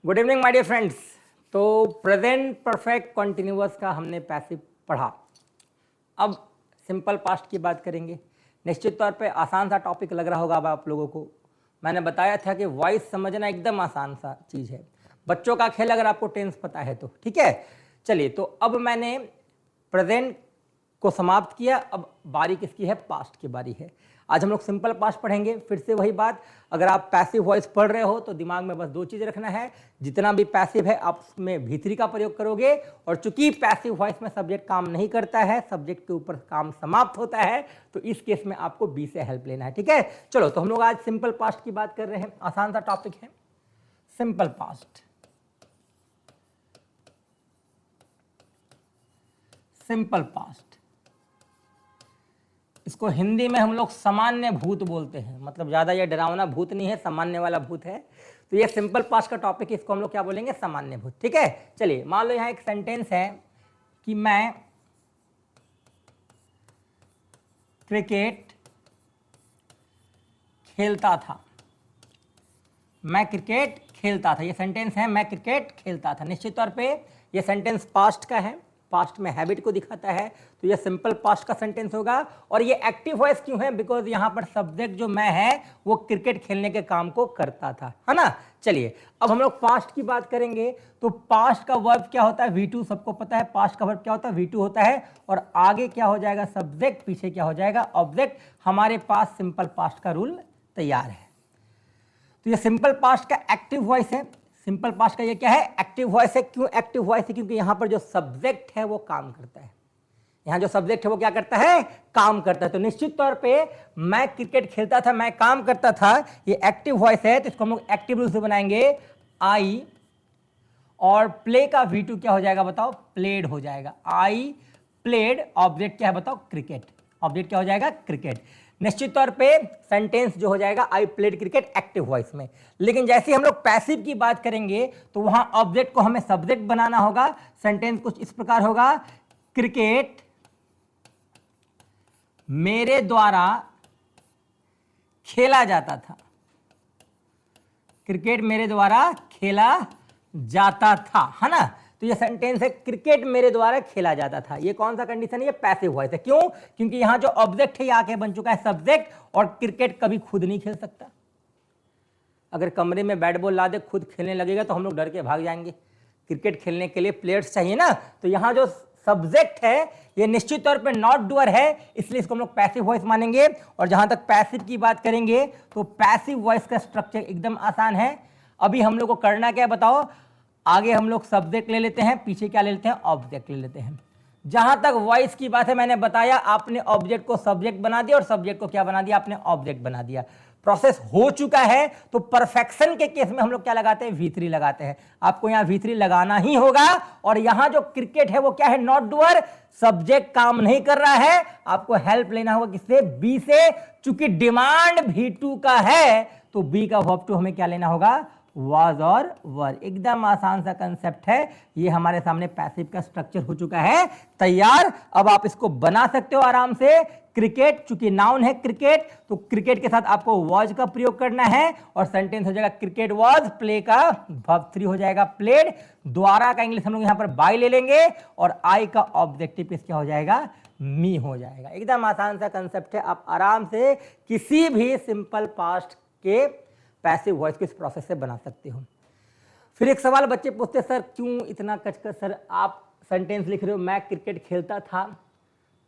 Good evening my dear friends. तो present perfect continuous का हमने पैसिव पढ़ा। अब सिंपल पास्ट की बात करेंगे। निश्चित तौर पे आसान सा टॉपिक लग रहा होगा अब आप लोगों को। मैंने बताया था कि वॉइस समझना एकदम आसान सा चीज़ है, बच्चों का खेल अगर आपको टेंस पता है तो। ठीक है, चलिए। तो अब मैंने प्रेजेंट को समाप्त किया, अब बारी किसकी है? पास्ट की बारी है। आज हम लोग सिंपल पास्ट पढ़ेंगे। फिर से वही बात, अगर आप पैसिव वॉइस पढ़ रहे हो तो दिमाग में बस दो चीज़ रखना है, जितना भी पैसिव है आप उसमें भी3 का प्रयोग करोगे। और चूंकि पैसिव वॉइस में सब्जेक्ट काम नहीं करता है, सब्जेक्ट के ऊपर काम समाप्त होता है, तो इस केस में आपको बी से हेल्प लेना है। ठीक है, चलो। तो हम लोग आज सिंपल पास्ट की बात कर रहे हैं। आसान सा टॉपिक है सिंपल पास्ट। सिंपल पास्ट, इसको हिंदी में हम लोग सामान्य भूत बोलते हैं। मतलब ज़्यादा ये डरावना भूत नहीं है, सामान्य वाला भूत है। तो ये सिंपल पास्ट का टॉपिक है, इसको हम लोग क्या बोलेंगे? सामान्य भूत। ठीक है, चलिए। मान लो यहाँ एक सेंटेंस है कि मैं क्रिकेट खेलता था। मैं क्रिकेट खेलता था, ये सेंटेंस है, मैं क्रिकेट खेलता था। निश्चित तौर पे ये सेंटेंस पास्ट का है, पास्ट में हैबिट को दिखाता है, तो ये सिंपल पास्ट का सेंटेंस होगा। और ये एक्टिव वॉइस क्यों है? बिकॉज यहाँ पर सब्जेक्ट जो मैं है वो क्रिकेट खेलने के काम को करता था, है ना। चलिए, अब हम लोग पास्ट की बात करेंगे। तो पास्ट का वर्ब क्या होता है? V2, सबको पता है पास्ट का वर्ब क्या होता है? V2 होता है। और आगे क्या हो जाएगा? सब्जेक्ट, पीछे क्या हो जाएगा? ऑब्जेक्ट। हमारे पास सिंपल पास्ट का रूल तैयार है। तो ये सिंपल पास्ट का एक्टिव वॉइस है। सिंपल पास्ट का ये क्या है? एक्टिव वॉइस है। क्यों एक्टिव वॉइस है? क्योंकि यहाँ पर जो सब्जेक्ट है वो काम करता है। यहाँ जो सब्जेक्ट है वो क्या करता है? काम करता है। तो निश्चित तौर पे मैं क्रिकेट खेलता था, मैं काम करता था, ये एक्टिव वॉइस है। तो इसको हम लोग एक्टिव रूल से बनाएंगे, आई। और प्ले का V2 क्या हो जाएगा बताओ? प्लेड हो जाएगा। I played. ऑब्जेक्ट क्या है बताओ? क्रिकेट। ऑब्जेक्ट क्या हो जाएगा? क्रिकेट। निश्चित तौर पे सेंटेंस जो हो जाएगा I played cricket, active voice में। लेकिन जैसे हम लोग पैसिव की बात करेंगे तो वहां ऑब्जेक्ट को हमें सब्जेक्ट बनाना होगा। सेंटेंस कुछ इस प्रकार होगा, क्रिकेट मेरे द्वारा खेला जाता था। क्रिकेट मेरे द्वारा खेला जाता था, है ना। तो ये सेंटेंस है, क्रिकेट मेरे द्वारा खेला जाता था। ये कौन सा कंडीशन है? ये पैसिव वॉइस है। क्यों? क्योंकि यहां जो ऑब्जेक्ट है ये आके बन चुका है सब्जेक्ट, और क्रिकेट कभी खुद नहीं खेल सकता। अगर कमरे में बैट बॉल ला दे खुद खेलने लगेगा तो हम लोग डर के भाग जाएंगे। क्रिकेट खेलने के लिए प्लेयर्स चाहिए ना। तो यहां जो सब्जेक्ट है ये निश्चित तौर पे नॉट डूअर है, इसलिए इसको हम लोग पैसिव वॉइस मानेंगे। और जहां तक पैसिव की बात करेंगे तो पैसिव वॉइस का स्ट्रक्चर एकदम आसान है। अभी हम लोग को करना क्या है बताओ? आगे हम लोग सब्जेक्ट ले लेते हैं, पीछे क्या ले लेते हैं? ऑब्जेक्ट ले लेते हैं। जहां तक वॉइस की बात है मैंने बताया, आपने ऑब्जेक्ट को सब्जेक्ट बना दिया और सब्जेक्ट को क्या बना दिया? आपने ऑब्जेक्ट बना दिया। प्रोसेस हो चुका है। तो परफेक्शन के केस में हम लोग क्या लगाते हैं? V3 लगाते हैं। आपको यहाँ V3 लगाना ही होगा। और यहाँ जो क्रिकेट है वो क्या है? Not doer. सब्जेक्ट काम नहीं कर रहा है, आपको हेल्प लेना होगा किससे? बी से। चूंकि डिमांड V2 का है तो बी का वर्ब टू हमें क्या लेना होगा? वाज और वर। एकदम आसान सा कंसेप्ट है। ये हमारे सामने पैसिव का स्ट्रक्चर हो चुका है तैयार। अब आप इसको बना सकते हो आराम से। क्रिकेट, चूंकि नाउन है क्रिकेट, तो क्रिकेट के साथ आपको वॉज का प्रयोग करना है। और सेंटेंस हो जाएगा क्रिकेट वॉज, प्ले का वर्ब 3 हो जाएगा प्लेड। द्वारा का इंग्लिश हम लोग यहां पर बाय ले लेंगे, और आई का ऑब्जेक्टिव क्या हो जाएगा? मी हो जाएगा। एकदम आसान सा कंसेप्ट है। आप आराम से किसी भी सिंपल पास्ट के पैसिव वॉइस को इस प्रोसेस से बना सकते हो। फिर एक सवाल बच्चे पूछते, सर क्यों इतना कचकच? सर आप सेंटेंस लिख रहे हो मैं क्रिकेट खेलता था,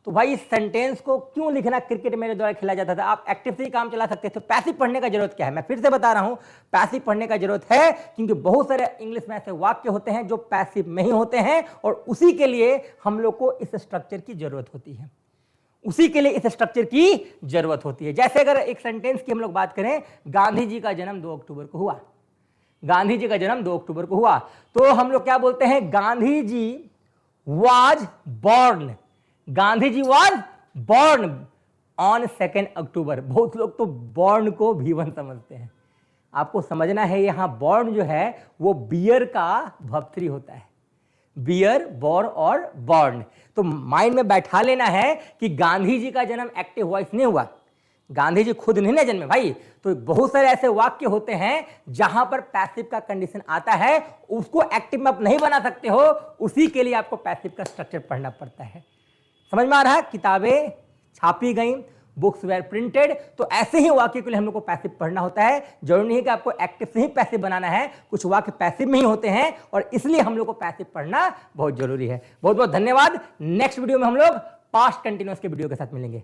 तो भाई इस सेंटेंस को क्यों लिखना क्रिकेट मेरे द्वारा खेला जाता था? आप एक्टिव से ही काम चला सकते थे। पैसिव पढ़ने का जरूरत क्या है? मैं फिर से बता रहा हूं, पैसिव पढ़ने का जरूरत है क्योंकि बहुत सारे इंग्लिश में ऐसे वाक्य होते हैं जो पैसिव में ही होते हैं, और उसी के लिए हम लोग को इस स्ट्रक्चर की जरूरत होती है। उसी के लिए इस स्ट्रक्चर की जरूरत होती है। जैसे अगर एक सेंटेंस की हम लोग बात करें, गांधी जी का जन्म 2 अक्टूबर को हुआ। गांधी जी का जन्म 2 अक्टूबर को हुआ, तो हम लोग क्या बोलते हैं? Gandhi ji was born. Gandhi ji was born on 2 October. बहुत लोग तो बॉर्न को V1 समझते हैं। आपको समझना है यहां बॉर्न जो है वो बियर का वर्ब 3 होता है। बियर, बोर और बॉर्न। तो माइंड में बैठा लेना है कि गांधी जी का जन्म एक्टिव वॉइस नहीं हुआ। गांधी जी खुद नहीं ना जन्मे भाई, तो बहुत सारे ऐसे वाक्य होते हैं जहां पर पैसिव का कंडीशन आता है, उसको एक्टिव में आप नहीं बना सकते हो, उसी के लिए आपको पैसिव का स्ट्रक्चर पढ़ना पड़ता है। समझ में आ रहा है? किताबें छापी गई, बुक्स वेर प्रिंटेड, तो ऐसे ही वाक्य के लिए हम लोग को पैसिव पढ़ना होता है। जरूरी नहीं है कि आपको एक्टिव से ही पैसिव बनाना है, कुछ वाक्य पैसिव में ही होते हैं और इसलिए हम लोग को पैसिव पढ़ना बहुत जरूरी है। बहुत बहुत धन्यवाद। नेक्स्ट वीडियो में हम लोग पास्ट कंटिन्यूअस के वीडियो के साथ मिलेंगे।